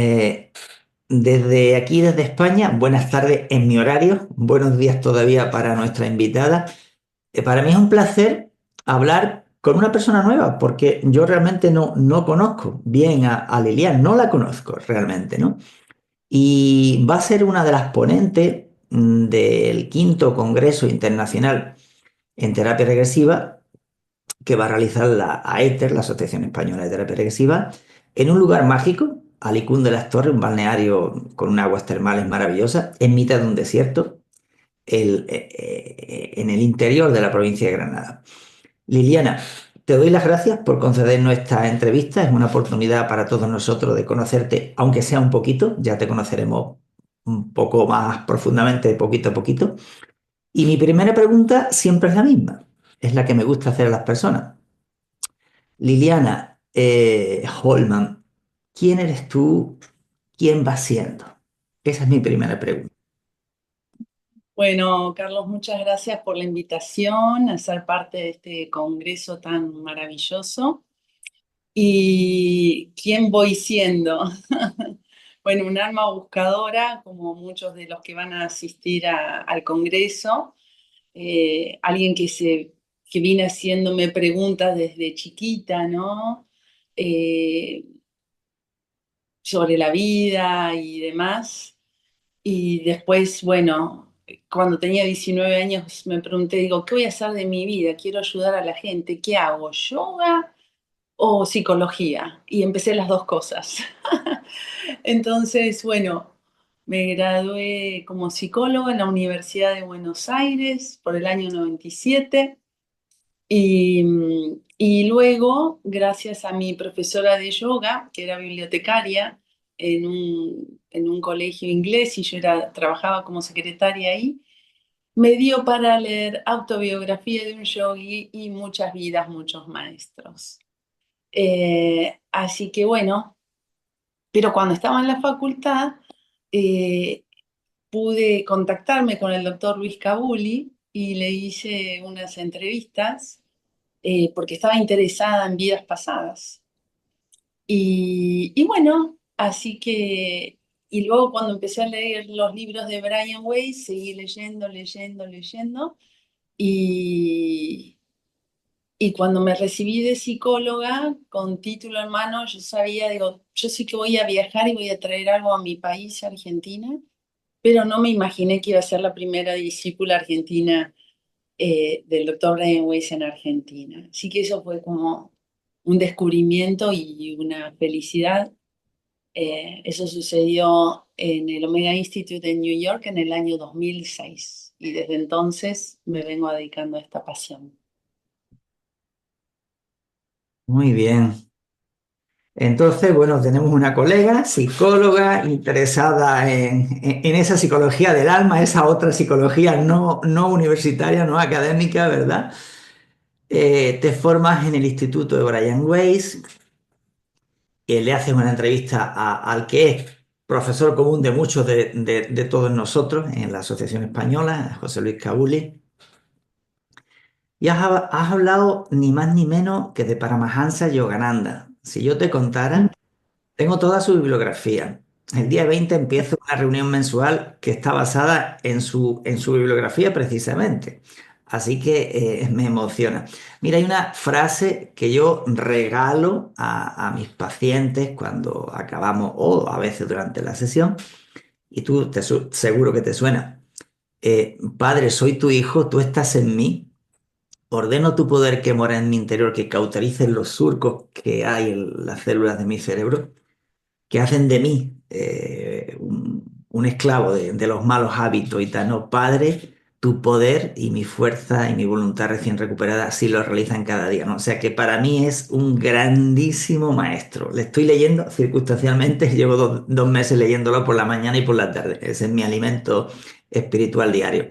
Eh, desde aquí, desde España, buenas tardes en mi horario, buenos días todavía para nuestra invitada. Para mí es un placer hablar con una persona nueva, porque yo realmente no conozco bien a Lilian, no la conozco realmente, ¿no? Y va a ser una de las ponentes del quinto Congreso Internacional en Terapia Regresiva que va a realizar la AETER, la Asociación Española de Terapia Regresiva, en un lugar mágico, Alicún de las Torres, un balneario con unas aguas termales maravillosas, en mitad de un desierto, en el interior de la provincia de Granada. Liliana, te doy las gracias por concedernos esta entrevista. Es una oportunidad para todos nosotros de conocerte, aunque sea un poquito. Ya te conoceremos un poco más profundamente, poquito a poquito. Y mi primera pregunta siempre es la misma. Es la que me gusta hacer a las personas. Liliana Holman, ¿quién eres tú? ¿Quién vas siendo? Esa es mi primera pregunta. Bueno, Carlos, muchas gracias por la invitación a ser parte de este congreso tan maravilloso. ¿Y quién voy siendo? Bueno, un alma buscadora, como muchos de los que van a asistir al congreso, alguien que viene haciéndome preguntas desde chiquita, ¿no? Eh, sobre la vida y demás. Y después, bueno, cuando tenía 19 años me pregunté, digo, ¿qué voy a hacer de mi vida? Quiero ayudar a la gente. ¿Qué hago? ¿Yoga o psicología? Y empecé las dos cosas. Entonces, bueno, me gradué como psicóloga en la Universidad de Buenos Aires por el año 97 y luego, gracias a mi profesora de yoga, que era bibliotecaria en un colegio inglés y trabajaba como secretaria ahí, me dio para leer autobiografía de un yogui y muchas vidas, muchos maestros. Así que bueno, pero cuando estaba en la facultad, eh, pude contactarme con el doctor Luis Cabuli y le hice unas entrevistas porque estaba interesada en vidas pasadas. Y bueno, así que, y luego cuando empecé a leer los libros de Brian Weiss, seguí leyendo, leyendo, leyendo, y, y cuando me recibí de psicóloga con título en mano, yo sabía, digo, yo sí que voy a viajar y voy a traer algo a mi país, Argentina, pero no me imaginé que iba a ser la primera discípula argentina del doctor Brian Weiss en Argentina. Así que eso fue como un descubrimiento y una felicidad. Eso sucedió en el Omega Institute en New York en el año 2006 y desde entonces me vengo dedicando a esta pasión. Muy bien. Entonces, bueno, tenemos una colega, psicóloga, interesada en esa psicología del alma, esa otra psicología no universitaria, no académica, ¿verdad? Te formas en el Instituto de Brian Weiss, le haces una entrevista al que es profesor común de muchos de todos nosotros en la Asociación Española, José Luis Cabuli, y has hablado ni más ni menos que de Paramahansa Yogananda. Si yo te contara, tengo toda su bibliografía. El día 20 empiezo una reunión mensual que está basada en su bibliografía precisamente. Así que me emociona. Mira, hay una frase que yo regalo a mis pacientes cuando acabamos o a veces durante la sesión y tú seguro que te suena. Padre, soy tu hijo, tú estás en mí. Ordeno tu poder que mora en mi interior, que cauterice los surcos que hay en las células de mi cerebro que hacen de mí un esclavo de los malos hábitos y tal. No, Padre, tu poder y mi fuerza y mi voluntad recién recuperada así lo realizan cada día, ¿no? O sea que para mí es un grandísimo maestro. Le estoy leyendo circunstancialmente, llevo dos meses leyéndolo por la mañana y por la tarde. Ese es mi alimento espiritual diario.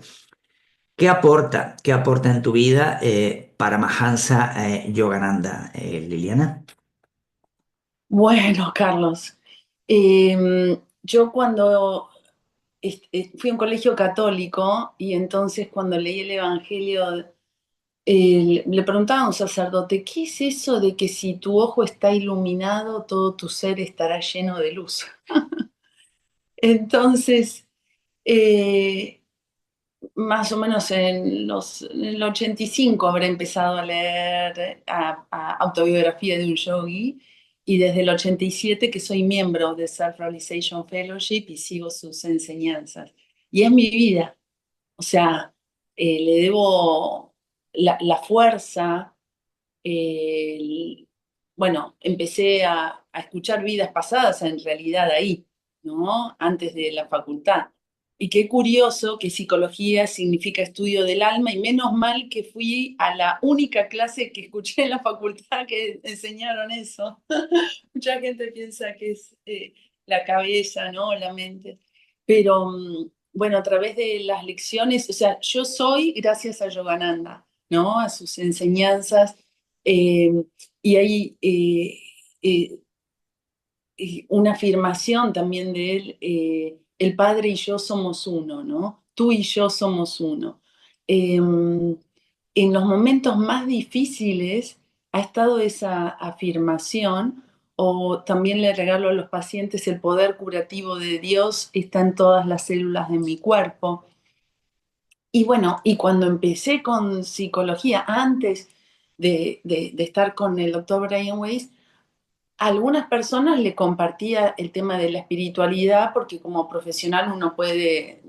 ¿Qué aporta? ¿Qué aporta en tu vida para Mahansa Yogananda, Liliana? Bueno, Carlos, yo cuando fui a un colegio católico y entonces cuando leí el Evangelio le preguntaba a un sacerdote, ¿qué es eso de que si tu ojo está iluminado, todo tu ser estará lleno de luz? Entonces, eh, más o menos en el 85 habré empezado a leer a autobiografía de un yogi y desde el 87 que soy miembro de Self-Realization Fellowship y sigo sus enseñanzas. Y es mi vida, o sea, le debo la fuerza. Bueno, empecé a escuchar vidas pasadas en realidad ahí, ¿no? Antes de la facultad. Y qué curioso que psicología significa estudio del alma y menos mal que fui a la única clase que escuché en la facultad que enseñaron eso. Mucha gente piensa que es la cabeza, ¿no? La mente. Pero bueno, a través de las lecciones, o sea, yo soy gracias a Yogananda, ¿no? A sus enseñanzas. eh, y hay una afirmación también de él, el Padre y yo somos uno, ¿no? Tú y yo somos uno. Eh, en los momentos más difíciles ha estado esa afirmación, o también le regalo a los pacientes el poder curativo de Dios está en todas las células de mi cuerpo. Y bueno, y cuando empecé con psicología, antes de estar con el doctor Brian Weiss, a algunas personas le compartía el tema de la espiritualidad porque como profesional uno puede,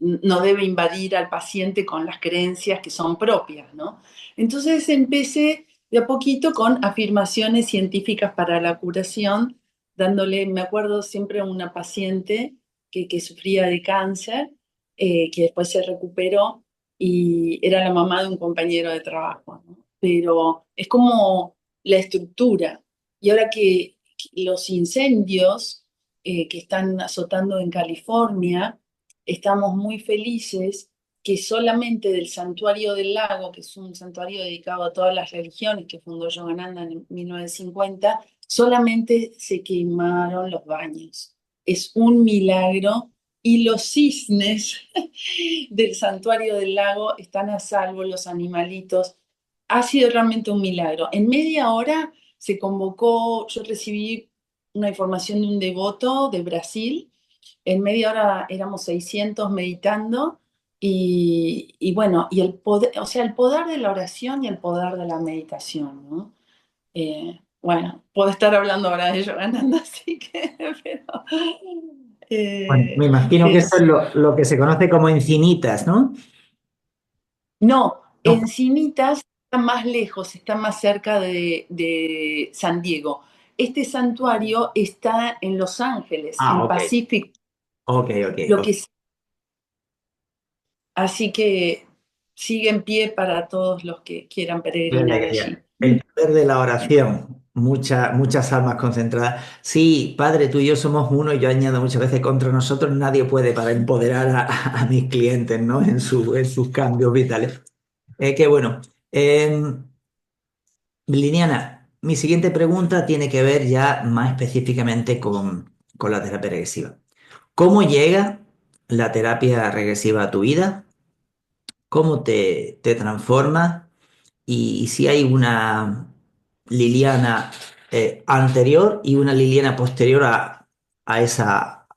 no debe invadir al paciente con las creencias que son propias, ¿no? Entonces empecé de a poquito con afirmaciones científicas para la curación, dándole, me acuerdo siempre a una paciente que sufría de cáncer, que después se recuperó y era la mamá de un compañero de trabajo, ¿no? Pero es como la estructura. Y ahora que los incendios que están azotando en California, estamos muy felices que solamente del Santuario del Lago, que es un santuario dedicado a todas las religiones que fundó Yogananda en 1950, solamente se quemaron los baños. Es un milagro y los cisnes del Santuario del Lago están a salvo, los animalitos. Ha sido realmente un milagro. En media hora se convocó, yo recibí una información de un devoto de Brasil, en media hora éramos 600 meditando y bueno, y el poder, o sea, el poder de la oración y el poder de la meditación, ¿no? Bueno, puedo estar hablando ahora de Yogananda, así que, pero, Bueno, me eh, imagino que eso es es, lo que se conoce como encinitas, ¿no? no, No. Encinitas está más lejos, está más cerca de San Diego. Este santuario está en Los Ángeles, Ah, en ok, Pacific, ok, ok, lo ok. que así que sigue en pie para todos los que quieran Qué peregrinar allí. alegría. El poder de la oración, muchas almas concentradas. Sí, Padre, tú y yo somos uno, y yo añado muchas veces contra nosotros nadie puede para empoderar a mis clientes, ¿no? En sus cambios vitales. Qué bueno. Liliana, mi siguiente pregunta tiene que ver ya más específicamente con la terapia regresiva. ¿Cómo llega la terapia regresiva a tu vida? ¿Cómo te transforma? Y si hay una Liliana anterior y una Liliana posterior a esa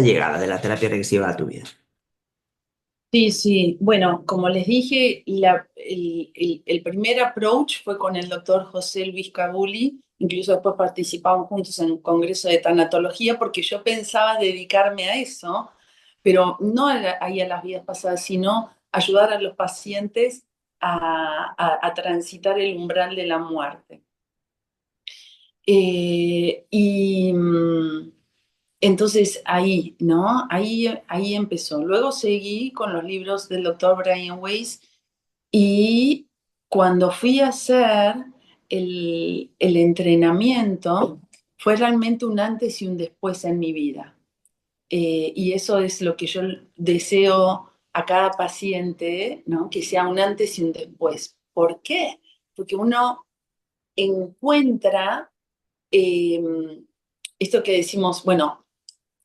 llegada de la terapia regresiva a tu vida. Sí, sí. Bueno, como les dije, el primer approach fue con el doctor José Luis Cabuli. Incluso después participamos juntos en un congreso de tanatología porque yo pensaba dedicarme a eso, pero no ahí a las vidas pasadas, sino ayudar a los pacientes a transitar el umbral de la muerte. Y entonces ahí, ¿no? Ahí empezó. Luego seguí con los libros del doctor Brian Weiss y cuando fui a hacer el entrenamiento, fue realmente un antes y un después en mi vida. Y eso es lo que yo deseo a cada paciente, ¿no? Que sea un antes y un después. ¿Por qué? Porque uno encuentra eh, esto que decimos, bueno,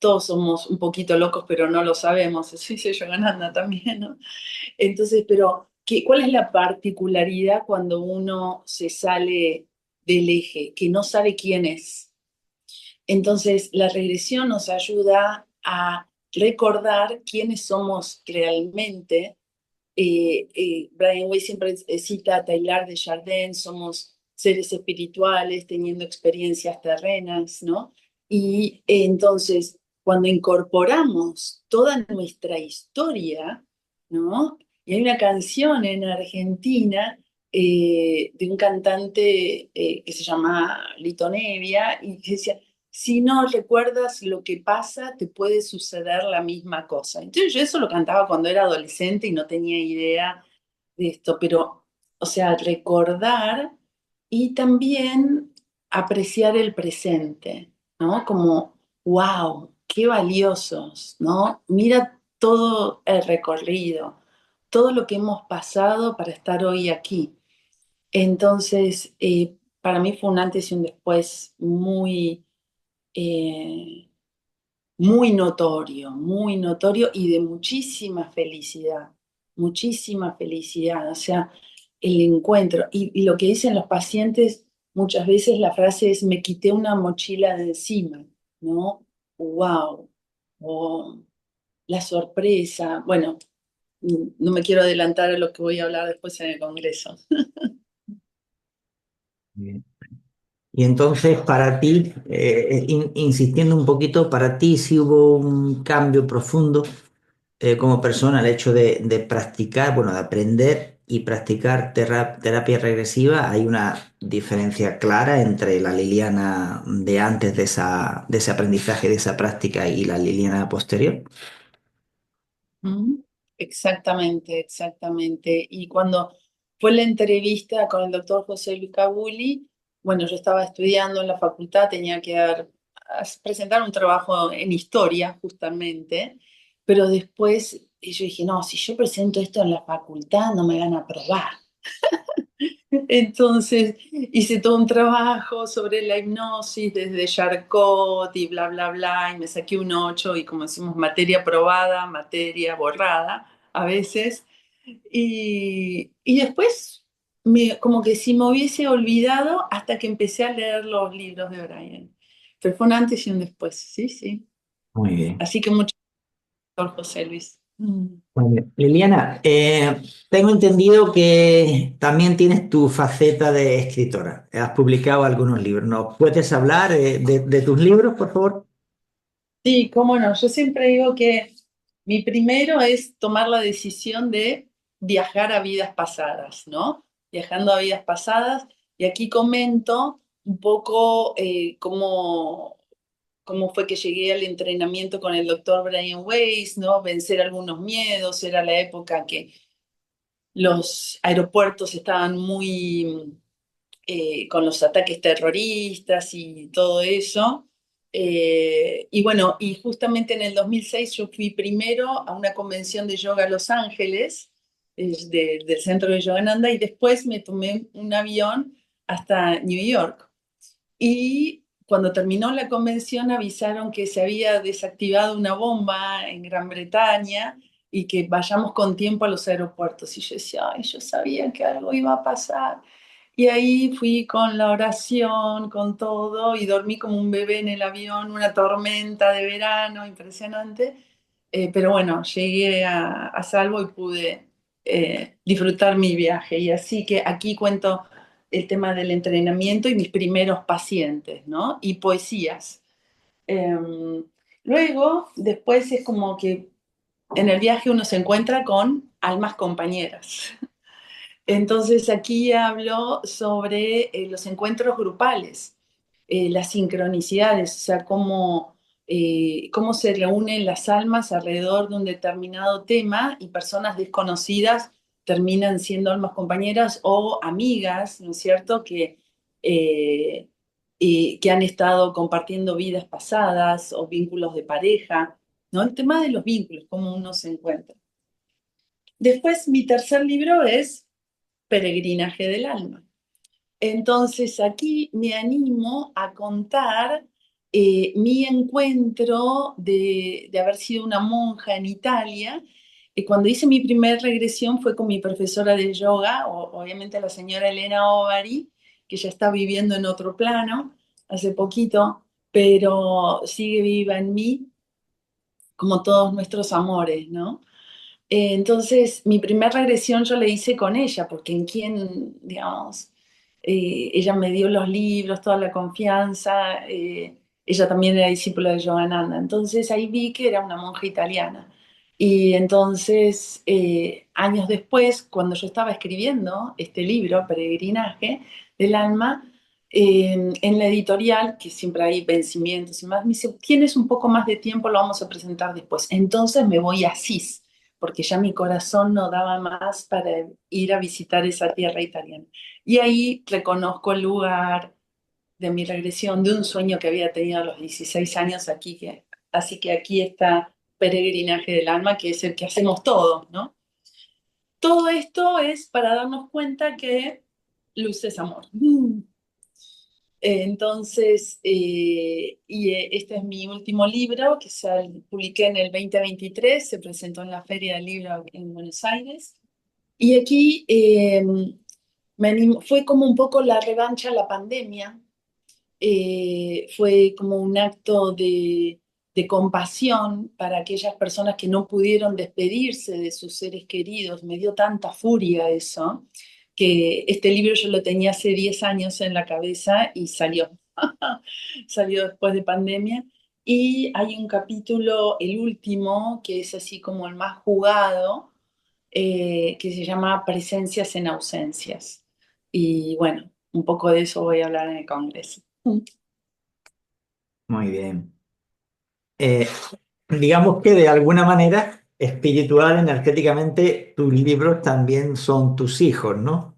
todos somos un poquito locos, pero no lo sabemos, eso dice Yogananda también, ¿no? Entonces, pero ¿Cuál es la particularidad cuando uno se sale del eje, que no sabe quién es? Entonces, la regresión nos ayuda a recordar quiénes somos realmente. Brian Way siempre cita a Taylor de Chardin, somos seres espirituales teniendo experiencias terrenas, ¿no? Y entonces, cuando incorporamos toda nuestra historia, ¿no? Y hay una canción en Argentina de un cantante que se llama Lito Nevia y que decía, si no recuerdas lo que pasa, te puede suceder la misma cosa. Entonces yo eso lo cantaba cuando era adolescente y no tenía idea de esto, pero, o sea, recordar y también apreciar el presente, ¿no? Como, wow, qué valiosos, ¿no? Mira todo el recorrido, todo lo que hemos pasado para estar hoy aquí. Entonces, para mí fue un antes y un después eh, muy notorio y de muchísima felicidad, o sea, el encuentro. Y lo que dicen los pacientes, muchas veces la frase es, me quité una mochila de encima, ¿no? ¡Wow! O la sorpresa. Bueno, no me quiero adelantar a lo que voy a hablar después en el Congreso. Bien. Y entonces, para ti, insistiendo un poquito, para ti sí hubo un cambio profundo como persona el hecho de practicar, bueno, de aprender y practicar terapia regresiva. Hay una diferencia clara entre la Liliana de antes de ese aprendizaje, de esa práctica y la Liliana posterior. Ujú. Exactamente, exactamente. Y cuando fue la entrevista con el doctor José Luis Cabuli, bueno, yo estaba estudiando en la facultad, tenía que presentar un trabajo en historia, justamente, pero después yo dije, no, si yo presento esto en la facultad, no me van a aprobar. Entonces hice todo un trabajo sobre la hipnosis desde Charcot y bla, bla, bla, y me saqué un 8 y como decimos, materia aprobada, materia borrada a veces. Y después como que si me hubiese olvidado hasta que empecé a leer los libros de Brian. Pero fue un antes y un después, sí, sí. Muy bien. Así que mucho mejor, José Luis. Muy bien. Liliana, tengo entendido que también tienes tu faceta de escritora. Has publicado algunos libros. ¿Nos puedes hablar de tus libros, por favor? Sí, cómo no. Yo siempre digo que mi primero es tomar la decisión de viajar a vidas pasadas, ¿no? Viajando a vidas pasadas. Y aquí comento un poco cómo fue que llegué al entrenamiento con el doctor Brian Weiss, ¿no? Vencer algunos miedos. Era la época que los aeropuertos estaban muy con los ataques terroristas y todo eso. Y bueno, y justamente en el 2006 yo fui primero a una convención de yoga a Los Ángeles, del centro de Yogananda, y después me tomé un avión hasta New York. Y cuando terminó la convención avisaron que se había desactivado una bomba en Gran Bretaña y que vayamos con tiempo a los aeropuertos. Y yo decía, ay, yo sabía que algo iba a pasar. Y ahí fui con la oración, con todo, y dormí como un bebé en el avión, una tormenta de verano impresionante. Pero bueno, llegué a salvo y pude disfrutar mi viaje. Y así que aquí cuento el tema del entrenamiento y mis primeros pacientes, ¿no? Y poesías. Luego, después es como que en el viaje uno se encuentra con almas compañeras. Entonces aquí hablo sobre los encuentros grupales, las sincronicidades, o sea, cómo se reúnen las almas alrededor de un determinado tema y personas desconocidas terminan siendo almas compañeras o amigas, ¿no es cierto?, eh, que han estado compartiendo vidas pasadas o vínculos de pareja, ¿no? El tema de los vínculos, cómo uno se encuentra. Después, mi tercer libro es Peregrinaje del Alma. Entonces aquí me animo a contar mi encuentro de haber sido una monja en Italia Cuando hice mi primer regresión fue con mi profesora de yoga, obviamente la señora Elena Ovari, que ya está viviendo en otro plano hace poquito, pero sigue viva en mí, como todos nuestros amores, ¿no? Entonces, mi primera regresión yo la hice con ella, porque en quien, digamos, ella me dio los libros, toda la confianza, ella también era discípula de Yogananda, entonces ahí vi que era una monja italiana. Y entonces, años después, cuando yo estaba escribiendo este libro, Peregrinaje del Alma, en la editorial, que siempre hay vencimientos y más, me dice, tienes un poco más de tiempo, lo vamos a presentar después. Entonces me voy a Asís porque ya mi corazón no daba más para ir a visitar esa tierra italiana. Y ahí reconozco el lugar de mi regresión, de un sueño que había tenido a los 16 años aquí, así que aquí está Peregrinaje del Alma, que es el que hacemos todos, ¿no? Todo esto es para darnos cuenta que luz es amor. Entonces, este es mi último libro que publiqué en el 2023, se presentó en la Feria del Libro en Buenos Aires. Y aquí fue como un poco la revancha a la pandemia, fue como un acto de compasión para aquellas personas que no pudieron despedirse de sus seres queridos. Me dio tanta furia eso, que este libro yo lo tenía hace 10 años en la cabeza y salió. Salió después de pandemia. Y hay un capítulo, el último, que es así como el más jugado, que se llama Presencias en ausencias. Y bueno, un poco de eso voy a hablar en el Congreso. Muy bien. Eh, digamos que de alguna manera, espiritual, energéticamente, tus libros también son tus hijos, ¿no?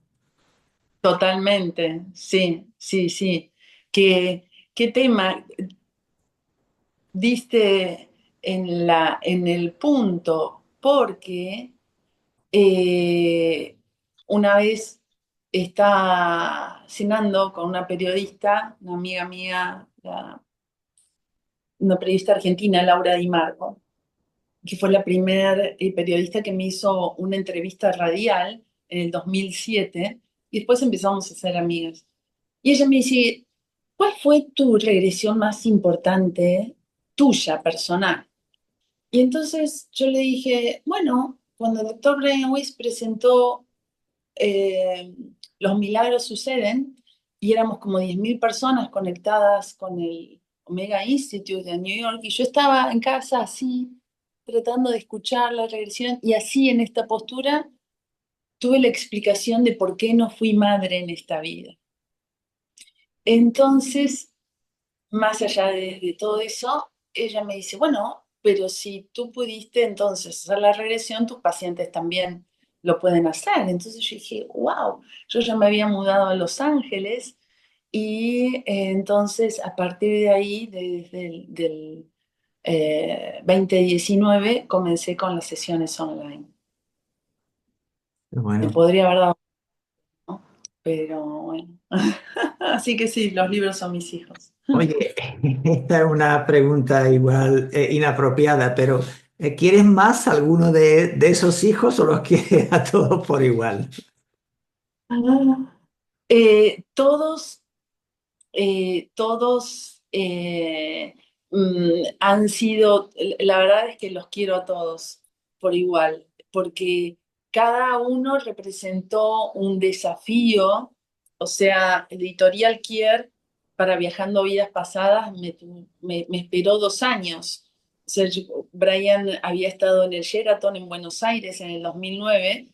Totalmente, sí, sí, sí. ¿Qué tema diste en el punto? Porque una vez está cenando con una periodista, una amiga mía, una periodista argentina, Laura Di Marco, que fue la primera periodista que me hizo una entrevista radial en el 2007, y después empezamos a ser amigas. Y ella me dice, ¿cuál fue tu regresión más importante tuya, personal? Y entonces yo le dije, bueno, cuando el doctor Brian Weiss presentó eh, Los milagros suceden, y éramos como 10.000 personas conectadas con el Omega Institute de New York, y yo estaba en casa así, tratando de escuchar la regresión, y así en esta postura tuve la explicación de por qué no fui madre en esta vida. Entonces, más allá de todo eso, ella me dice, bueno, pero si tú pudiste entonces hacer la regresión, tus pacientes también lo pueden hacer. Entonces yo dije, wow, yo ya me había mudado a Los Ángeles y entonces a partir de ahí, desde del 2019, comencé con las sesiones online. Me Bueno, podría haber dado, ¿no? Pero bueno. Así que sí, los libros son mis hijos. oye, esta es una pregunta igual inapropiada, pero ¿quieres más alguno de esos hijos o los quieres a todos por igual? Todos han sido, la verdad es que los quiero a todos por igual, porque cada uno representó un desafío, o sea, Editorial Kier para Viajando Vidas Pasadas me esperó 2 años. O sea, Brian había estado en el Sheraton en Buenos Aires en el 2009,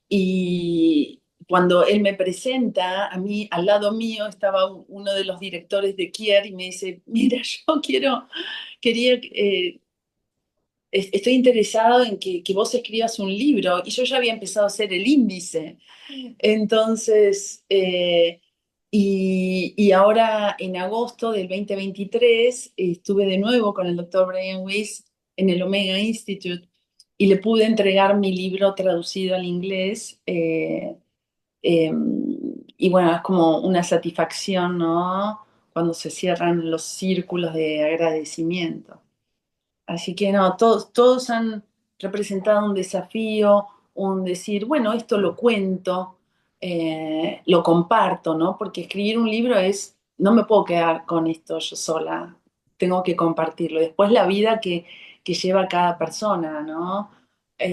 y cuando él me presenta, a mí, al lado mío, estaba uno de los directores de Kier y me dice, mira, yo quería, estoy interesado en que vos escribas un libro. Y yo ya había empezado a hacer el índice. Entonces, y ahora en agosto del 2023 estuve de nuevo con el doctor Brian Weiss en el Omega Institute y le pude entregar mi libro traducido al inglés. Eh, y bueno, es como una satisfacción, ¿no? Cuando se cierran los círculos de agradecimiento. Así que no, todos han representado un desafío, un decir, bueno, esto lo cuento, lo comparto, ¿no? Porque escribir un libro es, no me puedo quedar con esto yo sola, tengo que compartirlo. Después la vida que lleva cada persona, ¿no?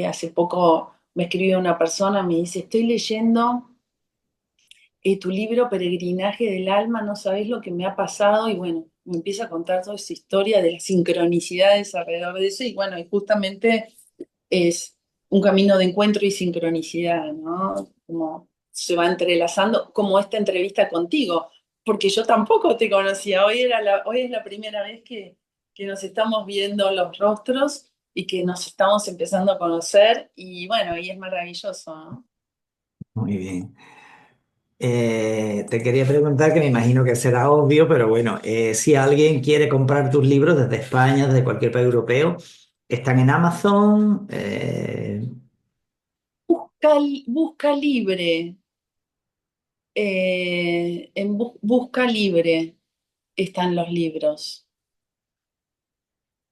Hace poco me escribió una persona, me dice, estoy leyendo tu libro Peregrinaje del Alma, no sabés lo que me ha pasado, y bueno, me empieza a contar toda esa historia de las sincronicidades alrededor de eso, y bueno, y justamente es un camino de encuentro y sincronicidad, ¿no? Como se va entrelazando, como esta entrevista contigo, porque yo tampoco te conocía, hoy es la primera vez que nos estamos viendo los rostros y que nos estamos empezando a conocer, y bueno, y es maravilloso, ¿no? Muy bien. Te quería preguntar, que me imagino que será obvio, pero bueno, si alguien quiere comprar tus libros desde España, desde cualquier país europeo, ¿están en Amazon? Busca libre. En Busca Libre están los libros.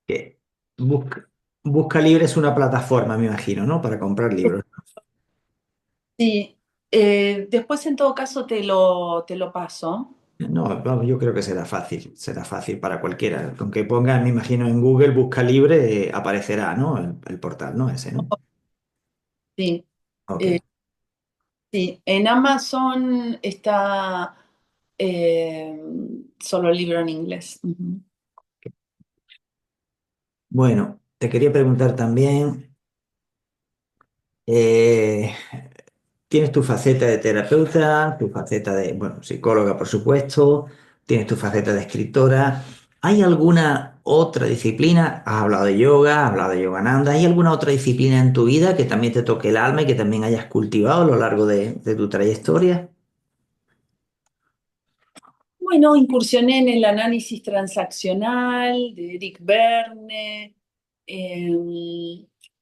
Que Busca, Busca Libre es una plataforma, me imagino, ¿no? Para comprar libros. Sí, después en todo caso te lo paso. No, vamos, yo creo que será fácil para cualquiera. Con que ponga, me imagino, en Google Busca Libre, aparecerá, ¿no? El portal, ¿no? Ese, ¿no? Sí, Ok. eh, sí. En Amazon está eh, solo el libro en inglés. Ujú. Bueno, te quería preguntar también. eh, Tienes tu faceta de terapeuta, tu faceta de, bueno, psicóloga, por supuesto, tienes tu faceta de escritora. ¿Hay alguna otra disciplina? Has hablado de yoga, has hablado de Yogananda. ¿Hay alguna otra disciplina en tu vida que también te toque el alma y que también hayas cultivado a lo largo de tu trayectoria? Bueno, incursioné en el análisis transaccional de Eric Berne,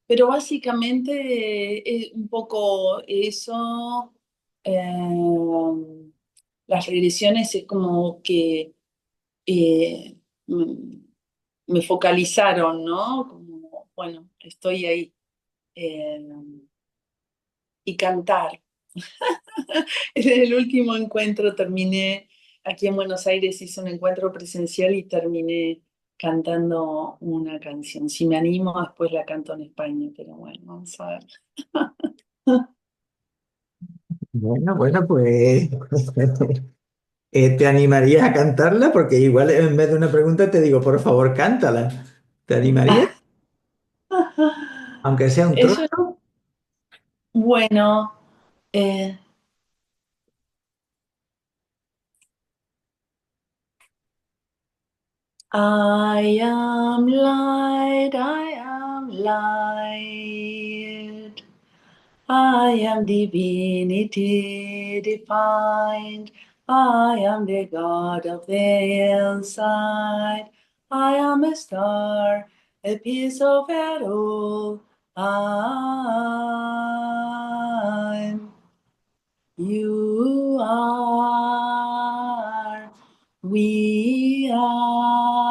pero básicamente un poco eso. Las regresiones es como que eh, mm, me focalizaron, ¿no? Como, bueno, estoy ahí. eh, y cantar. En el último encuentro terminé, aquí en Buenos Aires hice un encuentro presencial y terminé cantando una canción. Si me animo, después la canto en España, pero bueno, vamos a ver. Bueno, bueno, pues te animarías a cantarla porque igual en vez de una pregunta te digo, por favor, cántala. ¿Te animarías? Aunque sea un Eso es trozo. bueno. eh, I am light, I am light. I am divinity defined. I am the God of the inside. I am a star, a piece of it all. I'm. You are. We are.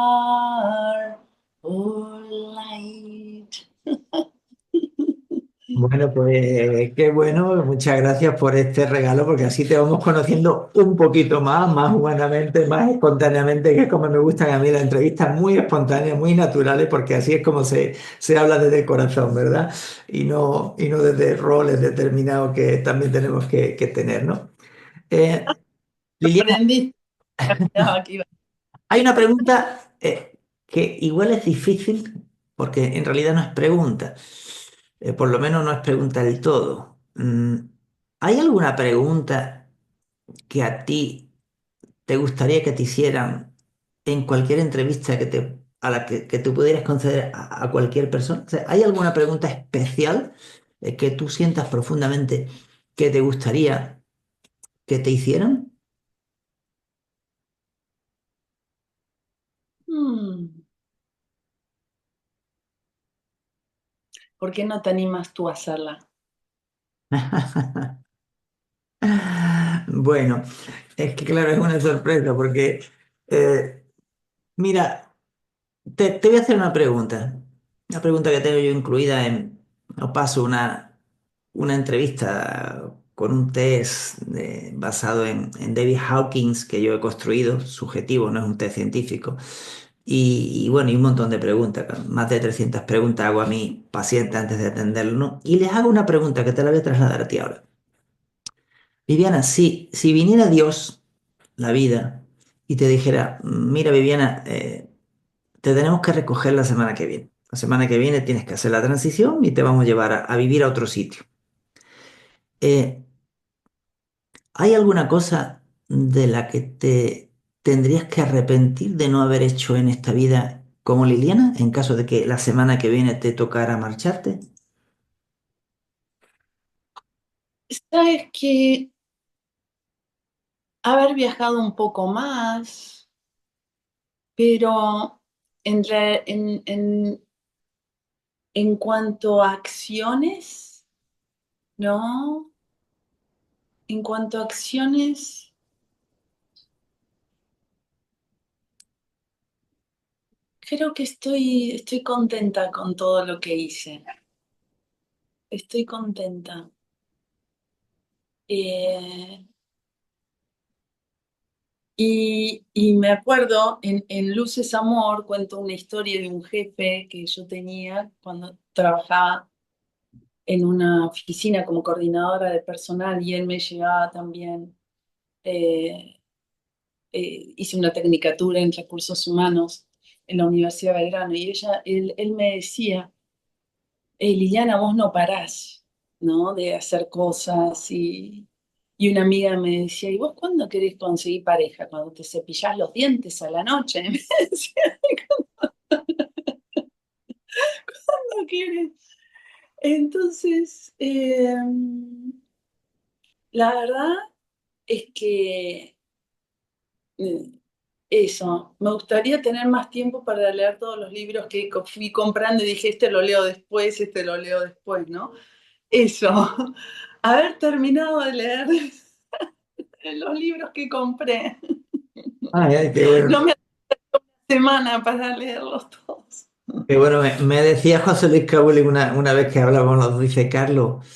All light. Bueno, pues qué bueno, muchas gracias por este regalo, porque así te vamos conociendo un poquito más, más humanamente, más espontáneamente, que es como me gustan a mí las entrevistas, muy espontáneas, muy naturales, porque así es como se habla desde el corazón, ¿verdad? Y no desde roles determinados que también tenemos que tener, ¿no? Eh, Liliana, Aprendiste. No, aquí va. hay una pregunta que igual es difícil, porque en realidad no es pregunta. Por lo menos no es pregunta del todo. ¿Hay alguna pregunta que a ti te gustaría que te hicieran en cualquier entrevista a la que tú pudieras conceder a cualquier persona? O sea, ¿hay alguna pregunta especial que tú sientas profundamente que te gustaría que te hicieran? Hmm, ¿por qué no te animas tú a hacerla? Bueno, es que claro, es una sorpresa porque, mira, te voy a hacer una pregunta. una pregunta que tengo yo incluida os paso una entrevista con un test basado en David Hawkins que yo he construido, subjetivo, no es un test científico. Y bueno, y un montón de preguntas, más de 300 preguntas hago a mi paciente antes de atenderlo, ¿no? Y les hago una pregunta que te la voy a trasladar a ti ahora. Viviana, si viniera Dios, la vida, y te dijera, mira Viviana, te tenemos que recoger la semana que viene. La semana que viene tienes que hacer la transición y te vamos a llevar a vivir a otro sitio. Eh, ¿Hay alguna cosa de la que te tendrías que arrepentir de no haber hecho en esta vida como Liliana, en caso de que la semana que viene te tocara marcharte? Sabes que haber viajado un poco más, pero en cuanto a acciones, ¿no? En cuanto a acciones, creo que estoy contenta con todo lo que hice. Estoy contenta. Eh, y me acuerdo, en Luces Amor, cuento una historia de un jefe que yo tenía cuando trabajaba en una oficina como coordinadora de personal y él me llevaba también, eh, hice una tecnicatura en recursos humanos en la Universidad de Belgrano y él me decía, Liliana, vos no parás, ¿no? De hacer cosas y una amiga me decía, ¿y vos cuándo querés conseguir pareja? Cuando te cepillás los dientes a la noche. Me decía, ¿cuándo quieres? Entonces, la verdad es que eso, me gustaría tener más tiempo para leer todos los libros que fui comprando y dije, este lo leo después, este lo leo después, ¿no? Eso, haber terminado de leer los libros que compré. Ay, ay, qué bueno. No me hace semana para leerlos todos. Qué bueno, me decía José Luis Cabuli una vez que hablábamos, nos dice, Carlos,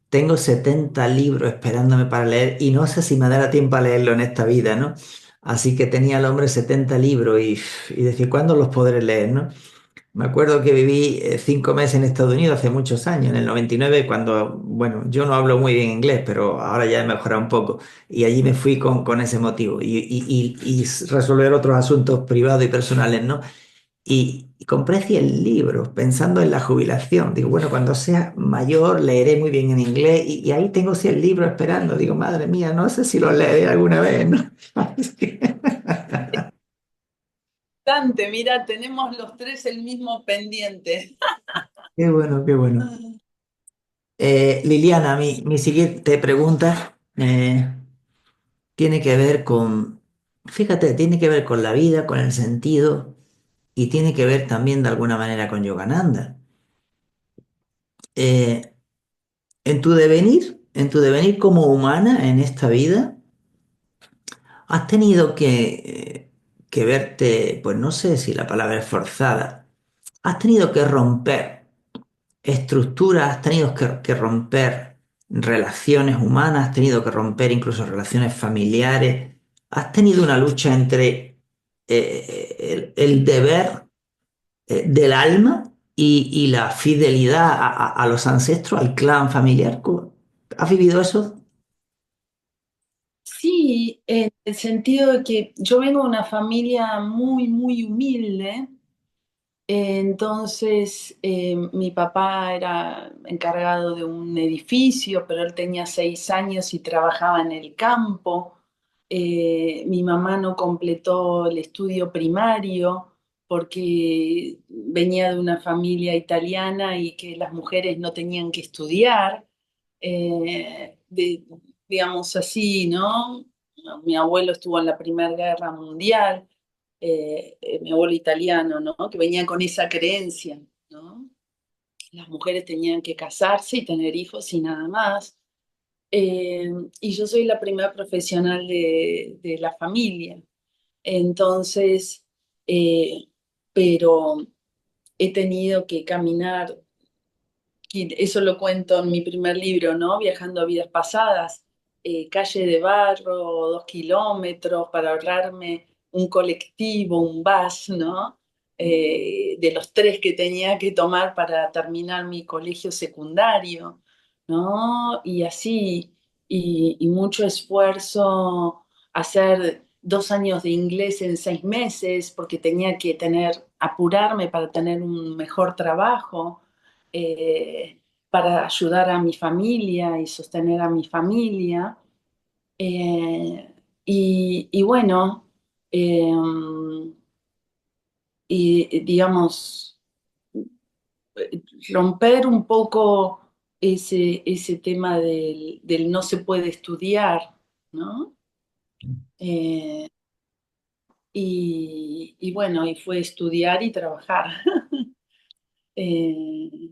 tengo 70 libros esperándome para leer y no sé si me dará tiempo a leerlo en esta vida, ¿no? Así que tenía el hombre 70 libros y decía, ¿cuándo los podré leer, no? Me acuerdo que viví 5 meses en Estados Unidos hace muchos años, en el 99, cuando, bueno, yo no hablo muy bien inglés, pero ahora ya he mejorado un poco. Y allí me fui con ese motivo y resolver otros asuntos privados y personales, ¿no? Y compré 100 libros pensando en la jubilación. Digo, bueno, cuando sea mayor leeré muy bien en inglés y ahí tengo 100 libros esperando. Digo, madre mía, no sé si los leeré alguna vez, ¿no? Dante, mira, tenemos los tres el mismo pendiente. Qué bueno, qué bueno. Liliana, mi siguiente pregunta tiene que ver fíjate, tiene que ver con la vida, con el sentido y tiene que ver también de alguna manera con Yogananda. Eh, en tu devenir como humana en esta vida, has tenido que verte, pues no sé si la palabra es forzada, has tenido que romper estructuras, has tenido que romper relaciones humanas, has tenido que romper incluso relaciones familiares, has tenido una lucha entre el deber del alma y la fidelidad a los ancestros, al clan familiar. ¿Has vivido eso? Sí, en el sentido de que yo vengo de una familia muy, muy humilde. Entonces, mi papá era encargado de un edificio, pero él tenía 6 años y trabajaba en el campo. Mi mamá no completó el estudio primario porque venía de una familia italiana y que las mujeres no tenían que estudiar. Digamos así, ¿no? Mi abuelo estuvo en la Primera Guerra Mundial, mi abuelo italiano, ¿no? Que venía con esa creencia, ¿no? Las mujeres tenían que casarse y tener hijos y nada más. Eh, y yo soy la primera profesional de la familia. Entonces, eh, pero he tenido que caminar, y eso lo cuento en mi primer libro, ¿no? Viajando a vidas pasadas, calle de barro, 2 kilómetros para ahorrarme un colectivo, un bus, ¿no? De los 3 que tenía que tomar para terminar mi colegio secundario, ¿no? Y así, y mucho esfuerzo, hacer 2 años de inglés en 6 meses, porque tenía que apurarme para tener un mejor trabajo, para ayudar a mi familia y sostener a mi familia. Eh, y bueno, eh, y digamos, romper un poco ese tema del no se puede estudiar, ¿no? Eh, y bueno, y fue estudiar y trabajar. Eh,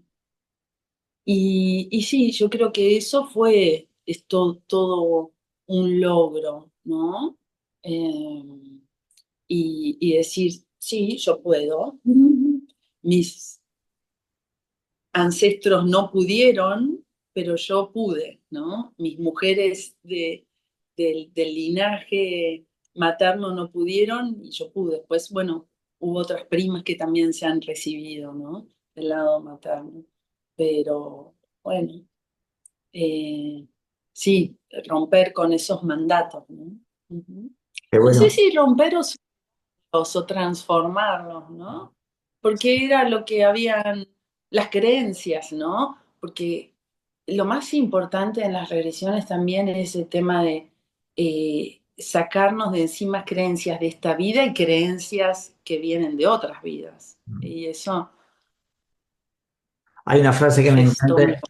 y sí, yo creo que eso fue todo un logro, ¿no? Eh, y decir, sí, yo puedo. Mis ancestros no pudieron, pero yo pude, ¿no? Mis mujeres del linaje materno no pudieron y yo pude. Después, bueno, hubo otras primas que también se han recibido, ¿no? Del lado materno. Pero bueno, eh, sí, romper con esos mandatos, ¿no? Ujú. Qué No sé bueno. si romper o transformarlos, ¿no? Porque era lo que habían, las creencias, ¿no? Porque lo más importante en las regresiones también es el tema de sacarnos de encima creencias de esta vida y creencias que vienen de otras vidas. Y eso Hay una frase que me es todo un... encanta.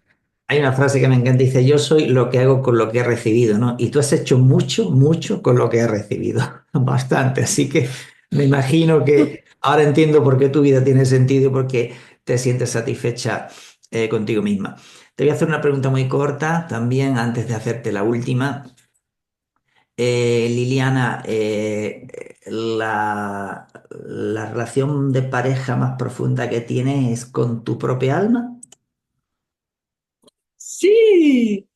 Hay una frase que me encanta, dice, yo soy lo que hago con lo que he recibido, ¿no? Y tú has hecho mucho, mucho con lo que has recibido, bastante. Así que me imagino que ahora entiendo por qué tu vida tiene sentido y por qué te sientes satisfecha contigo misma. Te voy a hacer una pregunta muy corta también antes de hacerte la última. Liliana, la relación de pareja más profunda que tienes es con tu propia alma. Sí,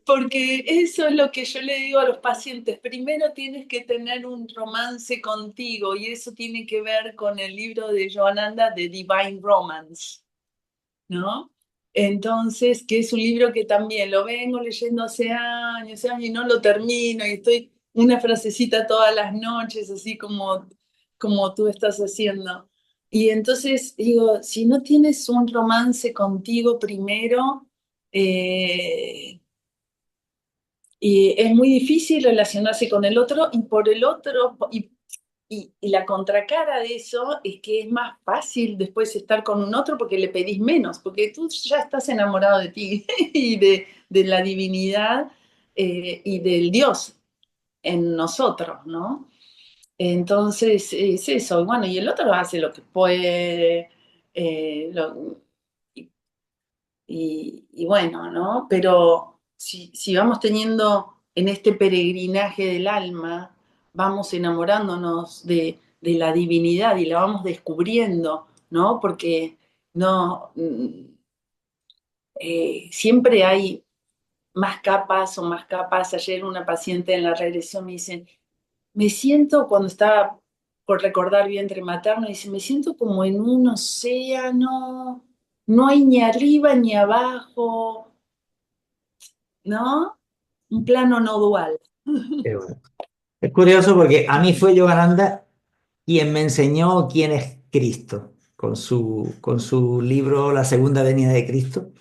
porque eso es lo que yo le digo a los pacientes. Primero tienes que tener un romance contigo y eso tiene que ver con el libro de Joananda de Divine Romance, ¿no? Entonces, que es un libro que también lo vengo leyendo hace años y no lo termino y estoy una frasecita todas las noches, así como tú estás haciendo. Y entonces digo, si no tienes un romance contigo primero, eh, y es muy difícil relacionarse con el otro y por el otro, y la contracara de eso es que es más fácil después estar con un otro porque le pedís menos, porque tú ya estás enamorado de ti y de la divinidad y del Dios en nosotros, ¿no? Entonces es eso, bueno, y el otro hace lo que puede, y y bueno, ¿no? Pero si vamos teniendo en este peregrinaje del alma, vamos enamorándonos de la divinidad y la vamos descubriendo, ¿no? Porque no, siempre hay más capas o más capas. Ayer una paciente en la regresión me dice, me siento cuando estaba por recordar vientre materno, dice, me siento como en un océano, no hay ni arriba ni abajo, ¿no? Un plano no dual. Qué bueno. Es curioso porque a mí fue Yogananda quien me enseñó quién es Cristo, con su libro La Segunda Venida de Cristo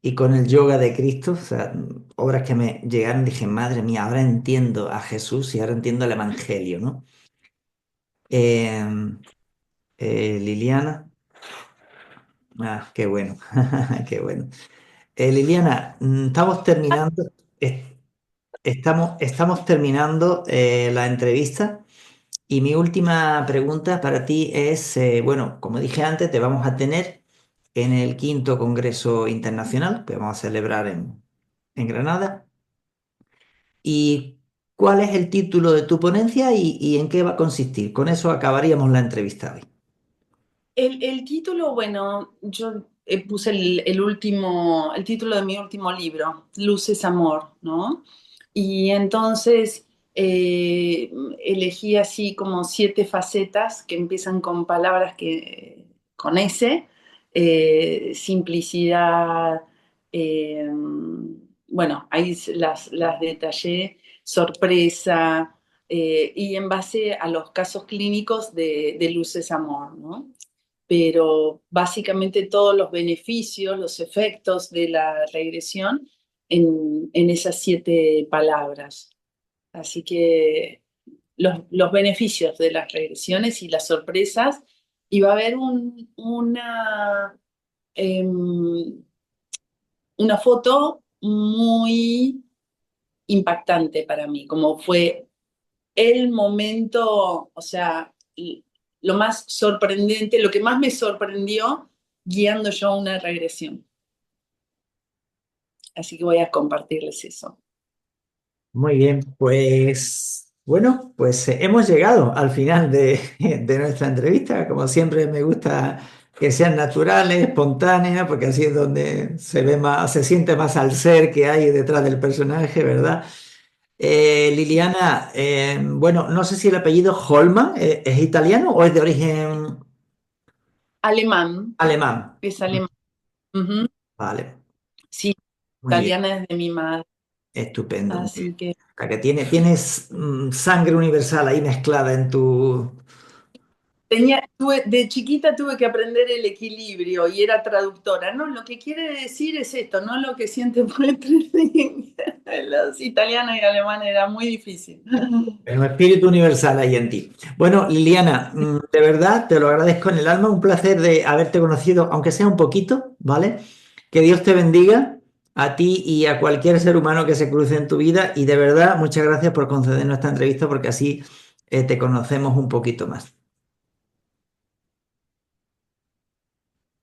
y con el Yoga de Cristo, o sea, obras que me llegaron, dije, madre mía, ahora entiendo a Jesús y ahora entiendo el Evangelio, ¿no? Eh, Liliana, qué bueno, qué bueno. Liliana, estamos terminando, estamos terminando la entrevista. Y mi última pregunta para ti es, bueno, como dije antes, te vamos a tener en el quinto Congreso Internacional que vamos a celebrar en Granada. ¿Y cuál es el título de tu ponencia y en qué va a consistir? Con eso acabaríamos la entrevista hoy. El título, bueno, yo puse el título de mi último libro, Luz es amor, ¿no? Y entonces eh, elegí así como 7 facetas que empiezan con palabras con S, simplicidad, eh, bueno, ahí las detallé, sorpresa, y en base a los casos clínicos de Luz es amor, ¿no? Pero básicamente todos los beneficios, los efectos de la regresión en esas 7 palabras. Así que los beneficios de las regresiones y las sorpresas, y va a haber em, una foto muy impactante para mí, como fue el momento, o sea, lo más sorprendente, lo que más me sorprendió guiando yo una regresión. Así que voy a compartirles eso. Muy bien, pues bueno, pues hemos llegado al final de nuestra entrevista. Como siempre, me gusta que sean naturales, espontáneas, porque así es donde se ve más, se siente más al ser que hay detrás del personaje, ¿verdad? Liliana, bueno, no sé si el apellido Holman es italiano o es de origen Alemán, alemán. es alemán. Ujú. Vale, Sí, muy bien, italiana es de mi madre. estupendo. Muy bien. Así que O sea, que tienes sangre universal ahí mezclada en tu... de chiquita tuve que aprender el equilibrio y era traductora. No, lo que quiere decir es esto, no lo que siente por entre sí. Los italianos y alemanes era muy difícil. El espíritu universal ahí en ti. Bueno, Liliana, de verdad te lo agradezco en el alma, un placer de haberte conocido, aunque sea un poquito, ¿vale? Que Dios te bendiga a ti y a cualquier ser humano que se cruce en tu vida y de verdad muchas gracias por concedernos esta entrevista porque así te conocemos un poquito más.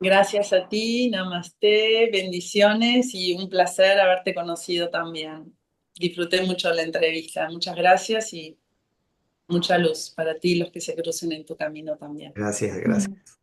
Gracias a ti, namaste, bendiciones y un placer haberte conocido también. Disfruté mucho la entrevista. Muchas gracias y mucha luz para ti y los que se crucen en tu camino también. Gracias, gracias.